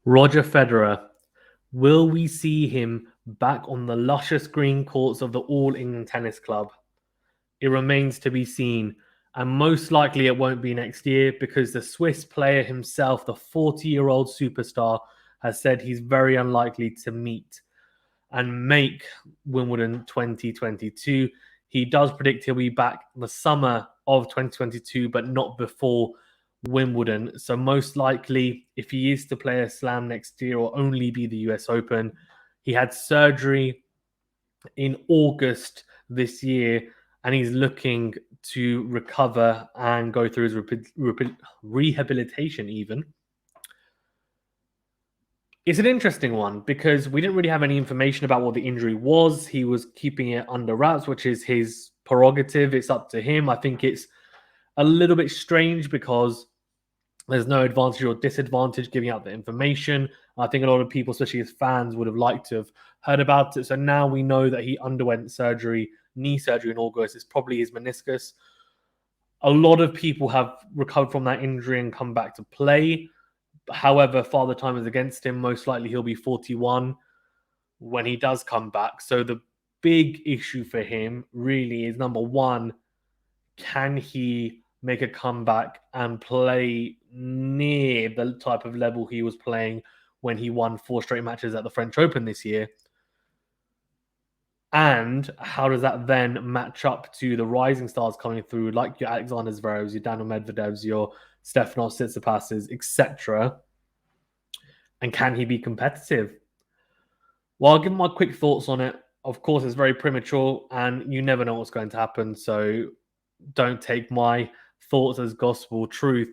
Roger Federer, will we see him back on the luscious green courts of the All England Tennis Club? It remains to be seen, and most likely it won't be next year because the Swiss player himself, the 40-year-old superstar, has said he's very unlikely to meet and make Wimbledon 2022. He does predict he'll be back the summer of 2022, but not before Wimbledon. So most likely, if he is to play a slam next year, or only be the US Open. He had surgery in August this year, and he's looking to recover and go through his rehabilitation even. It's an interesting one because we didn't really have any information about what the injury was. He was keeping it under wraps, which is his prerogative. It's up to him. I think it's a little bit strange because there's no advantage or disadvantage giving out the information. I think a lot of people, especially as fans, would have liked to have heard about it. So now we know that he underwent surgery, knee surgery in August. It's probably his meniscus. A lot of people have recovered from that injury and come back to play. However, Father Time is against him. Most likely he'll be 41 when he does come back. So the big issue for him really is, number one, can he make a comeback and play near the type of level he was playing when he won 4 straight matches at the French Open this year? And how does that then match up to the rising stars coming through, like your Alexander Zverevs, your Daniel Medvedevs, your Stefanos Tsitsipas's, etc.? And can he be competitive? Well, I'll give my quick thoughts on it. Of course, it's very premature, and you never know what's going to happen. So don't take my thoughts as gospel truth.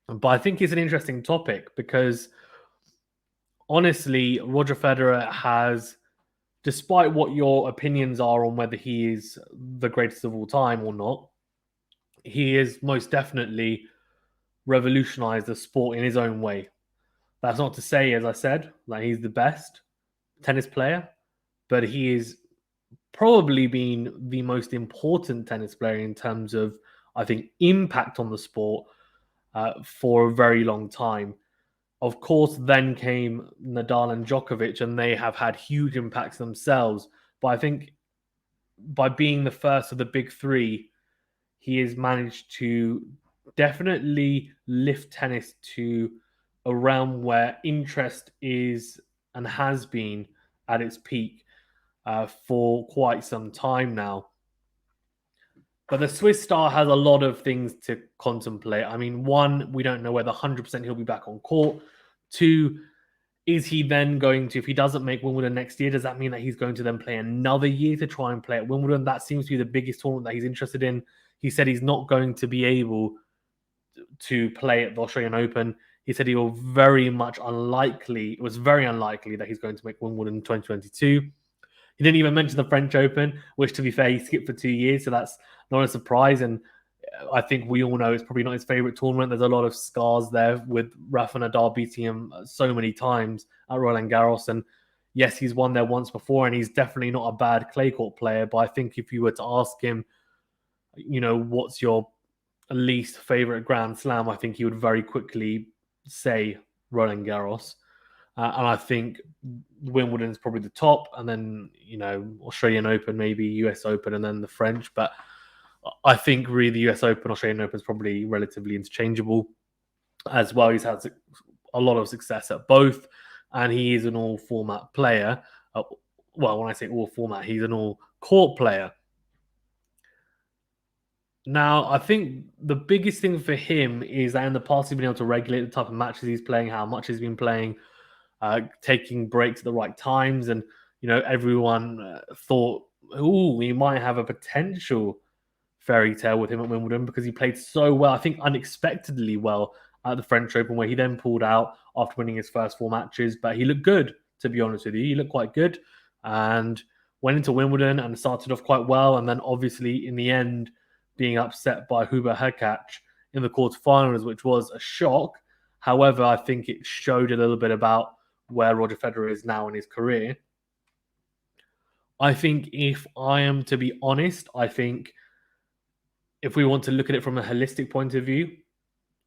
But I think it's an interesting topic because, honestly, Roger Federer has, despite what your opinions are on whether he is the greatest of all time or not, he is most definitely revolutionized the sport in his own way. That's not to say, as I said, that he's the best tennis player, but he is probably been the most important tennis player in terms of, I think, impact on the sport for a very long time. Of course, then came Nadal and Djokovic, and they have had huge impacts themselves. But I think by being the first of the big three, he has managed to definitely lift tennis to a realm where interest is and has been at its peak for quite some time now. But the Swiss star has a lot of things to contemplate. I mean, one, we don't know whether 100% he'll be back on court. Two, is he then going to, if he doesn't make Wimbledon next year, does that mean that he's going to then play another year to try and play at Wimbledon? That seems to be the biggest tournament that he's interested in. He said he's not going to be able to play at the Australian Open. He said it was very unlikely that he's going to make Wimbledon in 2022. He didn't even mention the French Open, which, to be fair, he skipped for 2 years, so that's not a surprise. And I think we all know it's probably not his favorite tournament. There's a lot of scars there with Rafa Nadal beating him so many times at Roland Garros. And yes, he's won there once before, and he's definitely not a bad clay court player. But I think if you were to ask him, what's your least favorite Grand Slam, I think he would very quickly say Roland Garros. And I think Wimbledon is probably the top, and then, Australian Open, maybe US Open, and then the French. But I think really the US Open, Australian Open is probably relatively interchangeable as well. He's had a lot of success at both, and he is an all-format player. Well, when I say all-format, he's an all-court player. Now, I think the biggest thing for him is that in the past he's been able to regulate the type of matches he's playing, how much he's been playing, taking breaks at the right times. And, everyone thought, we might have a potential fairy tale with him at Wimbledon because he played so well, I think unexpectedly well at the French Open, where he then pulled out after winning his first 4 matches. But he looked good, to be honest with you. He looked quite good and went into Wimbledon and started off quite well. And then obviously in the end, being upset by Hubert Hurkacz in the quarterfinals, which was a shock. However, I think it showed a little bit about where Roger Federer is now in his career. I think if I am to be honest, I think if we want to look at it from a holistic point of view,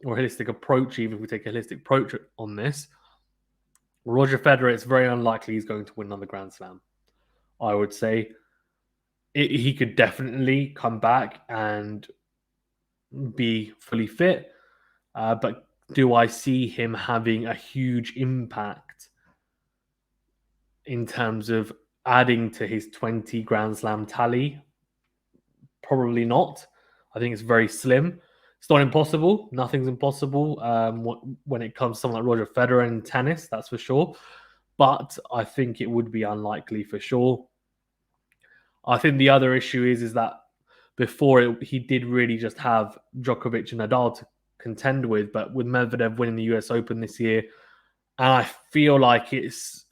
or a holistic approach, even if we take a holistic approach on this, Roger Federer, it's very unlikely he's going to win another Grand Slam. I would say he could definitely come back and be fully fit, but do I see him having a huge impact in terms of adding to his 20 Grand Slam tally? Probably not. I think it's very slim. It's not impossible. Nothing's impossible when it comes to someone like Roger Federer in tennis, that's for sure. But I think it would be unlikely for sure. I think the other issue is that before he did really just have Djokovic and Nadal to contend with, but with Medvedev winning the US Open this year, and I feel like it's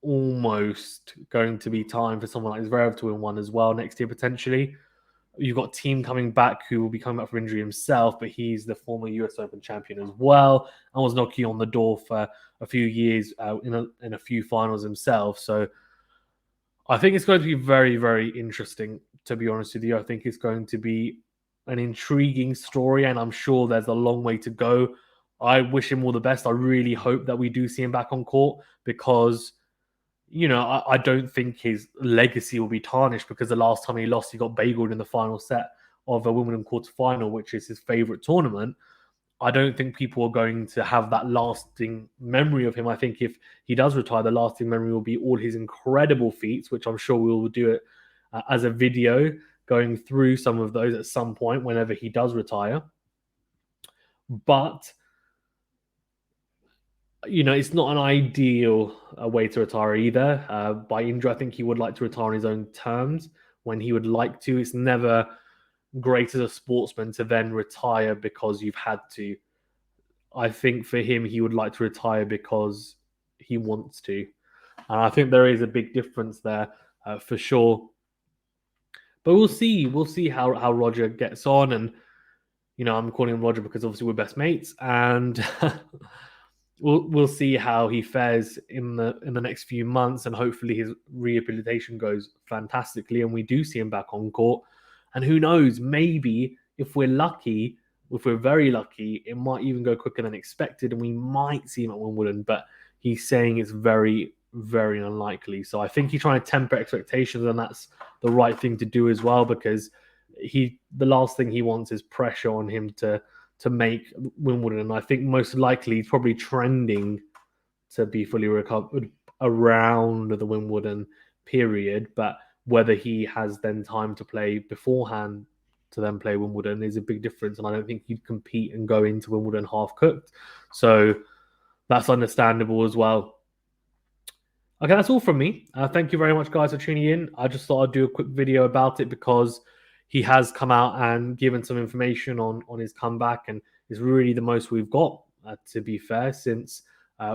almost going to be time for someone like Zverev to win one as well next year potentially. You've got Thiem coming back, who will be coming back from injury himself, but he's the former US Open champion as well, and was knocking on the door for a few years in a few finals himself. So I think it's going to be very, very interesting, to be honest with you. I think it's going to be an intriguing story, and I'm sure there's a long way to go. I wish him all the best. I really hope that we do see him back on court because, I don't think his legacy will be tarnished because the last time he lost, he got bageled in the final set of a Wimbledon quarterfinal, which is his favorite tournament. I don't think people are going to have that lasting memory of him. I think if he does retire, the lasting memory will be all his incredible feats, which I'm sure we will do it as a video going through some of those at some point whenever he does retire. But it's not an ideal way to retire either. By injury, I think he would like to retire on his own terms when he would like to. It's never great as a sportsman to then retire because you've had to. I think for him, he would like to retire because he wants to. And I think there is a big difference there for sure. But we'll see. We'll see how Roger gets on. And, I'm calling him Roger because obviously we're best mates. And we'll see how he fares in the next few months, and hopefully his rehabilitation goes fantastically and we do see him back on court. And who knows, maybe if we're lucky, if we're very lucky, it might even go quicker than expected and we might see him at Wimbledon, but he's saying it's very, very unlikely. So I think he's trying to temper expectations, and that's the right thing to do as well, because the last thing he wants is pressure on him to make Wimbledon. And I think most likely he's probably trending to be fully recovered around the Wimbledon period, but whether he has then time to play beforehand to then play Wimbledon is a big difference, and I don't think he'd compete and go into Wimbledon half-cooked. So that's understandable as well. Okay, that's all from me. Thank you very much, guys, for tuning in. I just thought I'd do a quick video about it because he has come out and given some information on his comeback, and it's really the most we've got, to be fair, since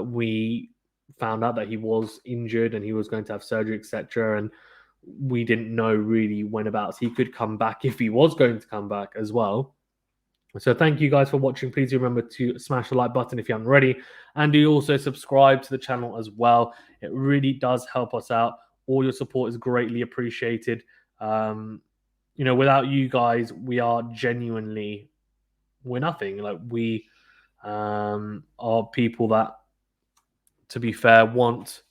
we found out that he was injured and he was going to have surgery, etc. And we didn't know really whenabouts he could come back, if he was going to come back as well. So thank you guys for watching. Please remember to smash the like button if you haven't already, and do also subscribe to the channel as well. It really does help us out. All your support is greatly appreciated. Without you guys, we're nothing. Like, we are people that, to be fair, want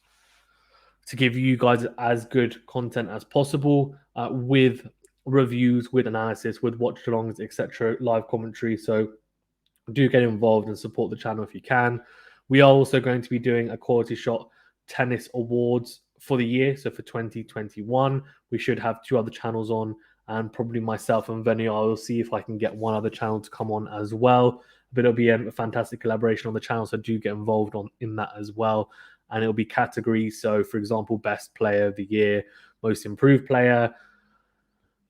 to give you guys as good content as possible, with reviews, with analysis, with watch-alongs, etc., live commentary. So do get involved and support the channel if you can. We are also going to be doing a QualityShot Tennis Awards for the year. So for 2021, we should have 2 other channels on, and probably myself and Venny. I will see if I can get 1 other channel to come on as well. But it'll be a fantastic collaboration on the channel, so do get involved in that as well. And it'll be categories. So, for example, best player of the year, most improved player,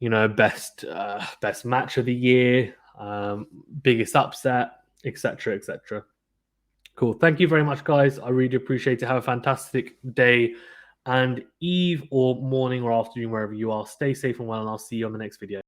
best match of the year, biggest upset, etc., etc. Cool. Thank you very much, guys. I really appreciate it. Have a fantastic day and eve or morning or afternoon, wherever you are. Stay safe and well, and I'll see you on the next video.